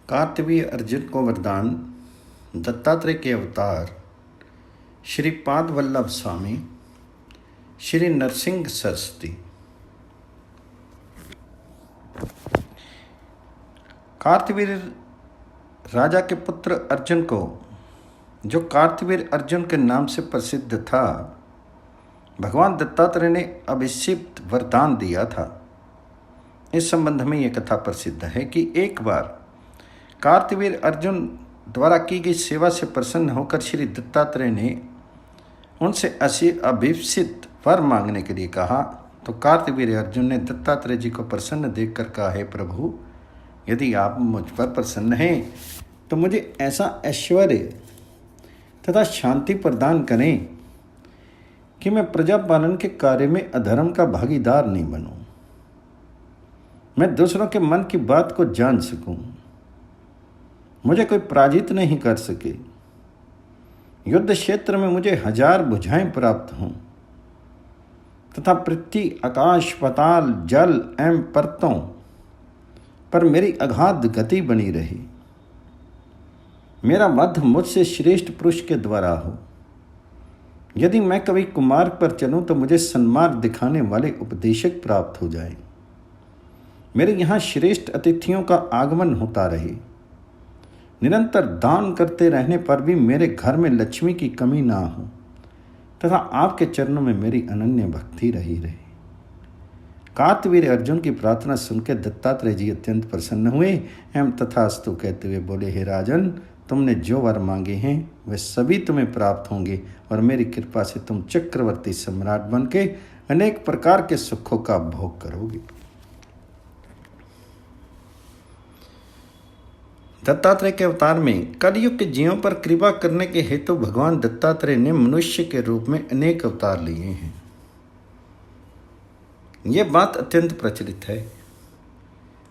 कार्तवीय अर्जुन को वरदान। दत्तात्रेय के अवतार श्री पाद वल्लभ स्वामी, श्री नरसिंह सरस्वती। कार्तवीर राजा के पुत्र अर्जुन को, जो कार्तवीर अर्जुन के नाम से प्रसिद्ध था, भगवान दत्तात्रेय ने अभिषिक्त वरदान दिया था। इस संबंध में यह कथा प्रसिद्ध है कि एक बार कार्तवीर अर्जुन द्वारा की गई सेवा से प्रसन्न होकर श्री दत्तात्रेय ने उनसे अभिषिक्त वर मांगने के लिए कहा। तो कार्तवीर अर्जुन ने दत्तात्रेय जी को प्रसन्न देखकर कहा, हे प्रभु, यदि आप मुझ पर प्रसन्न हैं तो मुझे ऐसा ऐश्वर्य तथा शांति प्रदान करें कि मैं प्रजापालन के कार्य में अधर्म का भागीदार नहीं बनूं, मैं दूसरों के मन की बात को जान सकूं, मुझे कोई पराजित नहीं कर सके, युद्ध क्षेत्र में मुझे 1000 भुजाएं प्राप्त हों तथा पृथ्वी, आकाश, पाताल, जल एवं पर्वतों पर मेरी अगाध गति बनी रही। मेरा वध मुझसे श्रेष्ठ पुरुष के द्वारा हो। यदि मैं कभी कुमार्ग पर चलूं तो मुझे सन्मार्ग दिखाने वाले उपदेशक प्राप्त हो जाए। मेरे यहाँ श्रेष्ठ अतिथियों का आगमन होता रहे। निरंतर दान करते रहने पर भी मेरे घर में लक्ष्मी की कमी ना हो तथा आपके चरणों में मेरी अनन्य भक्ति रही रहे। कार्तवीर अर्जुन की प्रार्थना सुनकर दत्तात्रेय जी अत्यंत प्रसन्न हुए एवं तथास्तु कहते हुए बोले, हे राजन, तुमने जो वर मांगे हैं वे सभी तुम्हें प्राप्त होंगे और मेरी कृपा से तुम चक्रवर्ती सम्राट बन के अनेक प्रकार के सुखों का भोग करोगे। दत्तात्रेय के अवतार में कलयुग के जीवों पर कृपा करने के हेतु भगवान दत्तात्रेय ने मनुष्य के रूप में अनेक अवतार लिए हैं। यह बात अत्यंत प्रचलित है।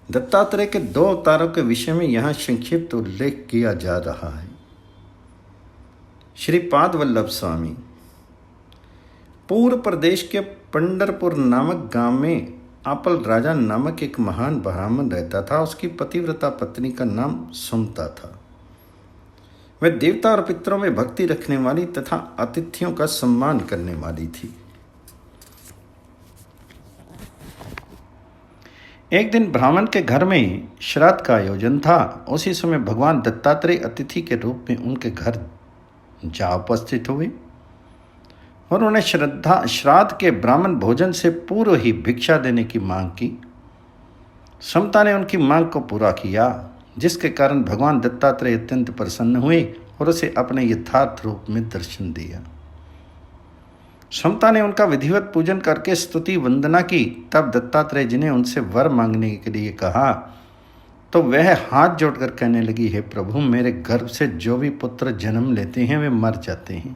दत्तात्रेय के 2 अवतारों के विषय में यहाँ संक्षिप्त उल्लेख किया जा रहा है। श्री पाद वल्लभ स्वामी पूर्व प्रदेश के पंढरपुर नामक गांव में आपल राजा नामक एक महान ब्राह्मण रहता था। उसकी पतिव्रता पत्नी का नाम सुमता था। वह देवता और पितरों में भक्ति रखने वाली तथा अतिथियों का सम्मान करने वाली थी। एक दिन ब्राह्मण के घर में श्राद्ध का आयोजन था। उसी समय भगवान दत्तात्रेय अतिथि के रूप में उनके घर जा उपस्थित हुए और उन्हें श्राद्ध के ब्राह्मण भोजन से पूर्व ही भिक्षा देने की मांग की। समता ने उनकी मांग को पूरा किया, जिसके कारण भगवान दत्तात्रेय अत्यंत प्रसन्न हुए और उसे अपने यथार्थ रूप में दर्शन दिया। समता ने उनका विधिवत पूजन करके स्तुति वंदना की। तब दत्तात्रेय जी ने उनसे वर मांगने के लिए कहा तो वह हाथ जोड़कर कहने लगी, हे प्रभु, मेरे गर्भ से जो भी पुत्र जन्म लेते हैं वे मर जाते हैं।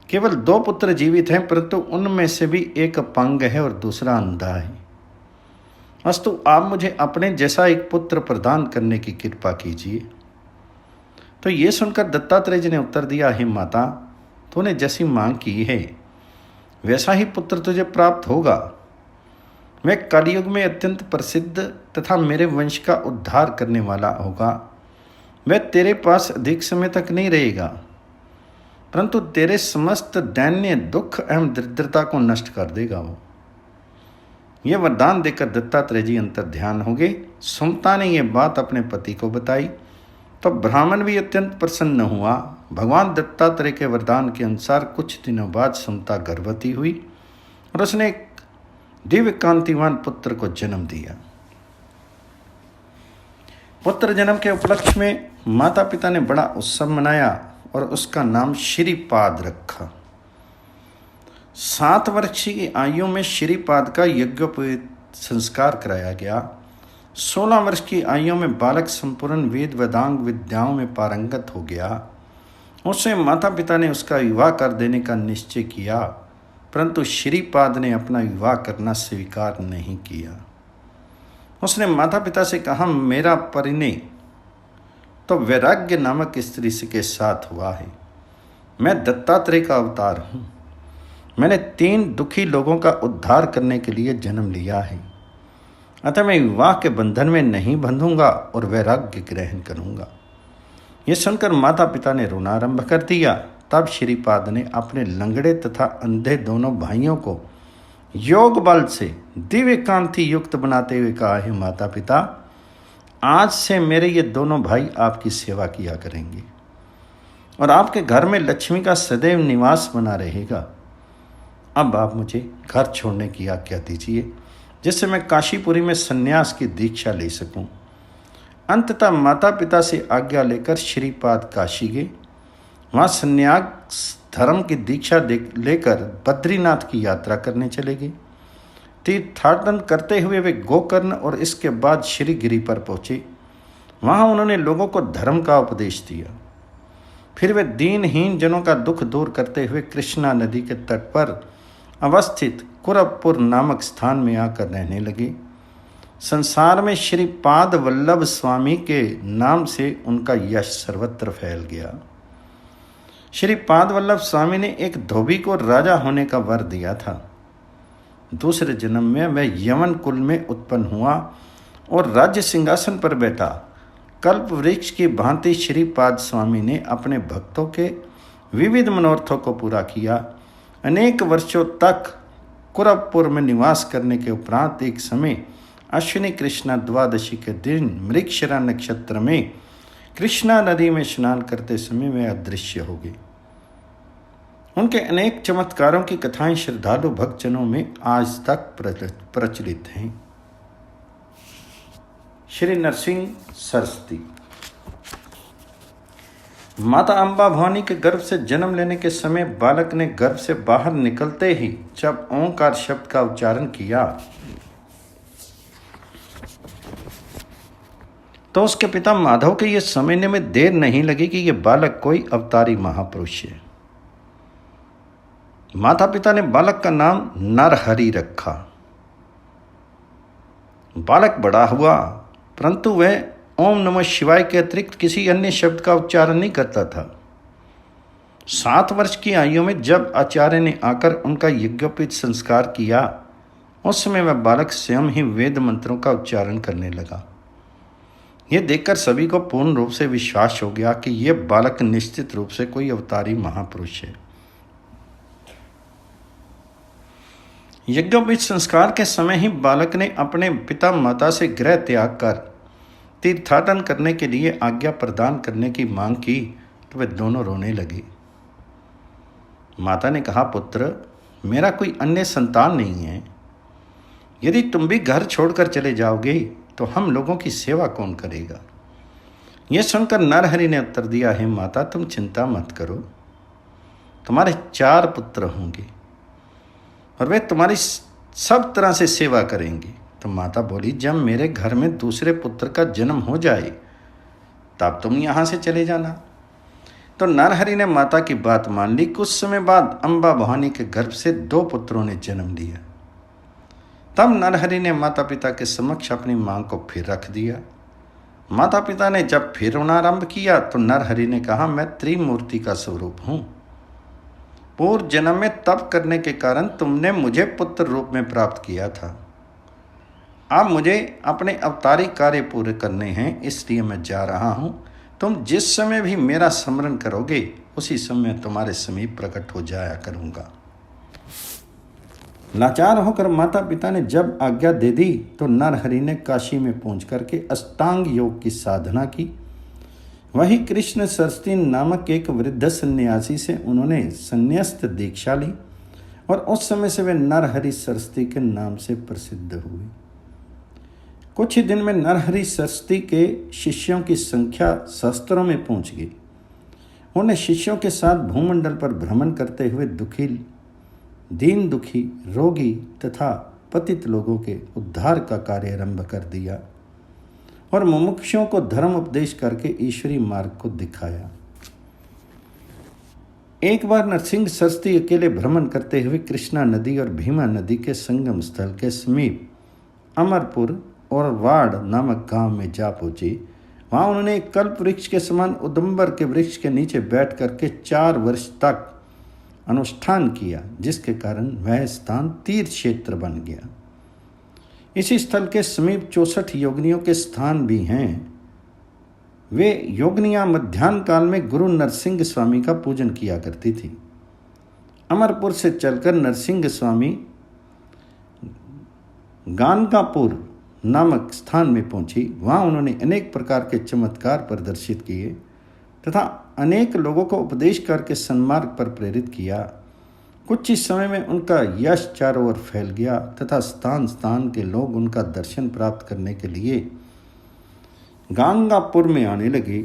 केवल 2 पुत्र जीवित हैं, परंतु उनमें से भी एक अपंग है और दूसरा अंधा है। अस्तु आप मुझे अपने जैसा एक पुत्र प्रदान करने की कृपा कीजिए। तो ये सुनकर दत्तात्रेय जी ने उत्तर दिया, हे माता, तूने जैसी मांग की है वैसा ही पुत्र तुझे प्राप्त होगा। मैं कलयुग में अत्यंत प्रसिद्ध तथा मेरे वंश का उद्धार करने वाला होगा। वह तेरे पास अधिक समय तक नहीं रहेगा, परंतु तेरे समस्त दैन्य, दुख एवं दरिद्रता को नष्ट कर देगा। वो यह वरदान देकर दत्तात्रेय जी अंतर ध्यान हो गए। सुमता ने यह बात अपने पति को बताई तो ब्राह्मण भी अत्यंत प्रसन्न हुआ। भगवान दत्तात्रेय के वरदान के अनुसार कुछ दिनों बाद सुमता गर्भवती हुई और उसने एक दिव्य कांतिवान पुत्र को जन्म दिया। पुत्र जन्म के उपलक्ष्य में माता पिता ने बड़ा उत्सव मनाया और उसका नाम श्रीपाद रखा। 7 वर्ष की आयु में श्रीपाद का यज्ञोपवीत संस्कार कराया गया। 16 वर्ष की आयु में बालक संपूर्ण वेद वेदांग विद्याओं में पारंगत हो गया। उससे माता पिता ने उसका विवाह कर देने का निश्चय किया, परंतु श्रीपाद ने अपना विवाह करना स्वीकार नहीं किया। उसने माता पिता से कहा, मेरा परिणय तो वैराग्य नामक स्त्री के साथ हुआ है। मैं दत्तात्रेय का अवतार हूँ। मैंने 3 दुखी लोगों का उद्धार करने के लिए जन्म लिया है। अतः मैं विवाह के बंधन में नहीं बंधूंगा और वैराग्य ग्रहण करूंगा। यह सुनकर माता पिता ने रोना आरंभ कर दिया। तब श्रीपाद ने अपने लंगड़े तथा अंधे दोनों भाइयों को योग बल से दिव्य कांति युक्त बनाते हुए कहा, हे माता पिता, आज से मेरे ये दोनों भाई आपकी सेवा किया करेंगे और आपके घर में लक्ष्मी का सदैव निवास बना रहेगा। अब आप मुझे घर छोड़ने की आज्ञा दीजिए, जिससे मैं काशीपुरी में सन्यास की दीक्षा ले सकूं। अंततः माता पिता से आज्ञा लेकर श्रीपाद काशी गए। वहाँ सन्यास धर्म की दीक्षा लेकर बद्रीनाथ की यात्रा करने चले गए। तीर्थाटन करते हुए वे गोकर्ण और इसके बाद श्रीगिरी पर पहुँचे। वहाँ उन्होंने लोगों को धर्म का उपदेश दिया। फिर वे दीनहीन जनों का दुख दूर करते हुए कृष्णा नदी के तट पर अवस्थित कुरबपुर नामक स्थान में आकर रहने लगे। संसार में श्रीपाद वल्लभ स्वामी के नाम से उनका यश सर्वत्र फैल गया। श्रीपाद वल्लभ स्वामी ने एक धोबी को राजा होने का वर दिया था। दूसरे जन्म में वह यमन कुल में उत्पन्न हुआ और राज्य सिंहासन पर बैठा। कल्प वृक्ष की भांति श्रीपाद स्वामी ने अपने भक्तों के विविध मनोरथों को पूरा किया। अनेक वर्षों तक कुरबपुर में निवास करने के उपरांत एक समय अश्विनी कृष्णा द्वादशी के दिन मृगशिरा नक्षत्र में कृष्णा नदी में स्नान करते समय वे अदृश्य हो गए। उनके अनेक चमत्कारों की कथाएं श्रद्धालु भक्तजनों में आज तक प्रचलित हैं। श्री नरसिंह सरस्वती। माता अंबा भवानी के गर्भ से जन्म लेने के समय बालक ने गर्भ से बाहर निकलते ही जब ओंकार शब्द का उच्चारण किया तो उसके पिता माधव के यह समझने में देर नहीं लगी कि यह बालक कोई अवतारी महापुरुष है। माता पिता ने बालक का नाम नरहरि रखा। बालक बड़ा हुआ, परंतु वह ओम नमः शिवाय के अतिरिक्त किसी अन्य शब्द का उच्चारण नहीं करता था। 7 वर्ष की आयु में जब आचार्य ने आकर उनका यज्ञोपवीत संस्कार किया, उस समय वह बालक स्वयं ही वेद मंत्रों का उच्चारण करने लगा। यह देखकर सभी को पूर्ण रूप से विश्वास हो गया कि यह बालक निश्चित रूप से कोई अवतारी महापुरुष है। यज्ञोपवीत संस्कार के समय ही बालक ने अपने पिता माता से गृह त्याग कर तीर्थाटन करने के लिए आज्ञा प्रदान करने की मांग की तो वे दोनों रोने लगे। माता ने कहा, पुत्र, मेरा कोई अन्य संतान नहीं है। यदि तुम भी घर छोड़कर चले जाओगे तो हम लोगों की सेवा कौन करेगा? यह सुनकर नरहरि ने उत्तर दिया, हे माता, तुम चिंता मत करो। तुम्हारे 4 पुत्र होंगे और वे तुम्हारी सब तरह से सेवा करेंगे। तो माता बोली, जब मेरे घर में दूसरे पुत्र का जन्म हो जाए तब तुम यहाँ से चले जाना। तो नरहरि ने माता की बात मान ली। कुछ समय बाद अंबा भवानी के गर्भ से 2 पुत्रों ने जन्म लिया। तब नरहरि ने माता पिता के समक्ष अपनी मांग को फिर रख दिया। माता पिता ने जब फिर रोना आरंभ किया तो नरहरि ने कहा, मैं त्रिमूर्ति का स्वरूप हूँ। पूर्व जन्म में तप करने के कारण तुमने मुझे पुत्र रूप में प्राप्त किया था। अब मुझे अपने अवतारी कार्य पूरे करने हैं, इसलिए मैं जा रहा हूँ। तुम जिस समय भी मेरा स्मरण करोगे उसी समय तुम्हारे समीप प्रकट हो जाया करूँगा। लाचार होकर माता पिता ने जब आज्ञा दे दी तो नरहरि ने काशी में पहुँच करके अष्टांग योग की साधना की। वही कृष्ण सरस्वती नामक एक वृद्ध सन्यासी से उन्होंने संन्यास्त दीक्षा ली और उस समय से वे नरहरि सरस्वती के नाम से प्रसिद्ध हुए। कुछ ही दिन में नरहरि सरस्वती के शिष्यों की संख्या सहस्त्रों में पहुंच गई। उन्हें शिष्यों के साथ भूमंडल पर भ्रमण करते हुए दीन दुखी, रोगी तथा पतित लोगों के उद्धार का कार्य आरंभ कर दिया और मुमुक्षुओं को धर्म उपदेश करके ईश्वरी मार्ग को दिखाया। एक बार नरसिंह सरस्वती अकेले भ्रमण करते हुए कृष्णा नदी और भीमा नदी के संगम स्थल के समीप अमरपुर और वाड़ नामक गांव में जा पहुंचे। वहां उन्होंने एक कल्प वृक्ष के समान उदुम्बर के वृक्ष के नीचे बैठ करके 4 वर्ष तक अनुष्ठान किया, जिसके कारण वह स्थान तीर्थ क्षेत्र बन गया। इसी स्थल के समीप 64 योगिनियों के स्थान भी हैं। वे योगिनियाँ मध्यान्ह काल में गुरु नरसिंह स्वामी का पूजन किया करती थी। अमरपुर से चलकर नरसिंह स्वामी गानकापुर नामक स्थान में पहुंची। वहां उन्होंने अनेक प्रकार के चमत्कार प्रदर्शित किए तथा अनेक लोगों को उपदेश करके सन्मार्ग पर प्रेरित किया। कुछ ही समय में उनका यश चारों ओर फैल गया तथा स्थान स्थान के लोग उनका दर्शन प्राप्त करने के लिए गांगापुर में आने लगे।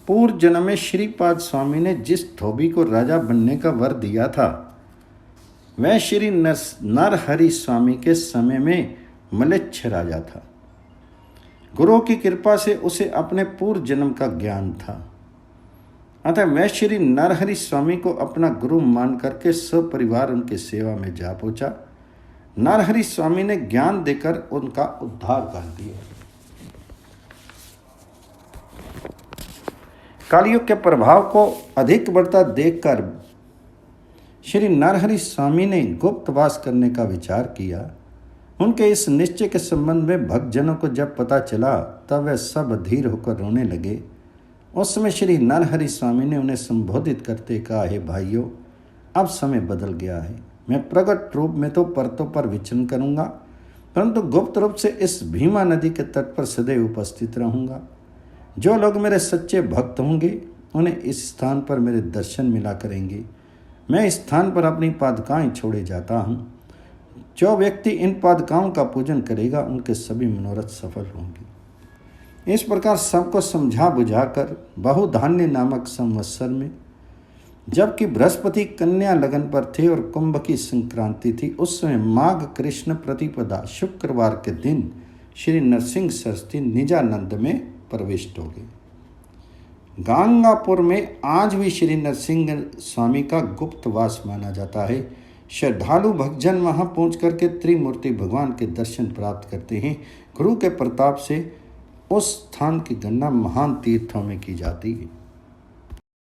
पूर्व जन्म में श्रीपाद स्वामी ने जिस धोबी को राजा बनने का वर दिया था वह श्री नरहरि स्वामी के समय में मलेच्छ राजा था। गुरु की कृपा से उसे अपने पूर्व जन्म का ज्ञान था, अतः वह श्री नरहरि स्वामी को अपना गुरु मान करके सपरिवार उनके सेवा में जा पहुंचा। नरहरि स्वामी ने ज्ञान देकर उनका उद्धार कर दिया। कलयुग के प्रभाव को अधिक बढ़ता देखकर श्री नरहरि स्वामी ने गुप्तवास करने का विचार किया। उनके इस निश्चय के संबंध में भक्तजनों को जब पता चला तब वे सब अधीर होकर रोने लगे। उस समय श्री नरहरि स्वामी ने उन्हें संबोधित करते कहा, हे भाइयों, अब समय बदल गया है। मैं प्रकट रूप में तो पर्वतों पर विचरण करूंगा, परंतु गुप्त रूप से इस भीमा नदी के तट पर सदैव उपस्थित रहूंगा। जो लोग मेरे सच्चे भक्त होंगे उन्हें इस स्थान पर मेरे दर्शन मिला करेंगे। मैं इस स्थान पर अपनी पादुकाएं छोड़े जाता हूँ। जो व्यक्ति इन पादुकाओं का पूजन करेगा उनके सभी मनोरथ सफल होंगे। इस प्रकार सबको समझा बुझाकर बहुधान्य नामक संवत्सर में, जबकि बृहस्पति कन्या लगन पर थे और कुंभ की संक्रांति थी, उस समय माघ कृष्ण प्रतिपदा शुक्रवार के दिन श्री नरसिंह सरस्वती निजानंद में प्रविष्ट हो गए। गांगापुर में आज भी श्री नरसिंह स्वामी का गुप्तवास माना जाता है। श्रद्धालु भक्तजन वहां पहुंच करके त्रिमूर्ति भगवान के दर्शन प्राप्त करते हैं। गुरु के प्रताप से उस स्थान की गणना महान तीर्थों में की जाती है।